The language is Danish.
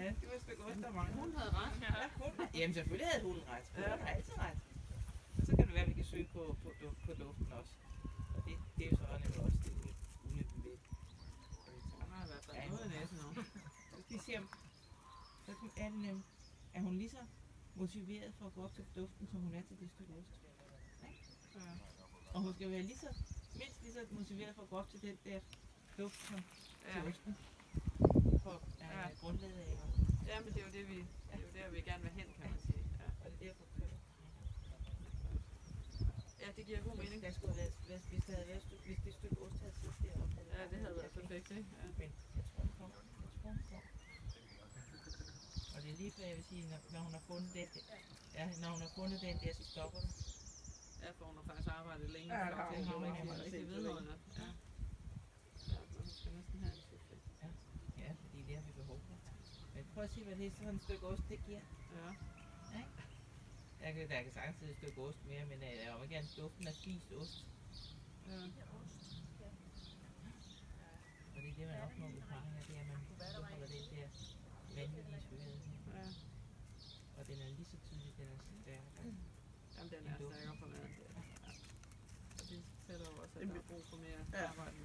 Ja, det var et stykke ost, der manglede. Hun havde ret. Jamen selvfølgelig havde hun ret. Hun har altid ret. Og så kan det være, at vi kan søge på duften også. Og det er jo så nemlig også det ulykken ved. Hun har i hvert fald noget i næsen nu. Så skal vi se om, så er hun lige så motiveret for at gå op til duften, som hun er til det stykke ost. Ja. Og hun skal være mindst lige så motiveret for at gå op til den der duft som til osten. For grundlaget af. Ja, men det er jo det, det er jo der, vi gerne vil hen, kan man sige. Ja. Og det er derfor køber. Ja, det giver god mening. Der skulle være, hvis det stykke ost havde siddet deroppe. Ja, det havde været perfekt, ikke? Ja. Men jeg tror, den kommer. Og det er lige før jeg vil sige, når hun har fundet den, når hun har fundet den der, så stopper den. Ja, for hun har faktisk arbejdet længe. Ja, det har hun. Hun har rigtig vedholdende. Ja. Ja, hun skal næsten have en suppe. Ja, fordi det har vi behov for. Men prøv at se, hvad det er sådan et stykke ost, det giver. Ja. Der kan sagtens sidde et stykke ost mere, men jeg vil gerne duften af spist ost. Ja. Og det er det, man opnår ved parringer, det er, at man beholder den der vanvittige skønhed. Ja. Og den er lige så tydelig, den er stærkere. Jamen, den er stærkere for maden. Ja. Og det sætter jo også, at der er brug for mere arbejde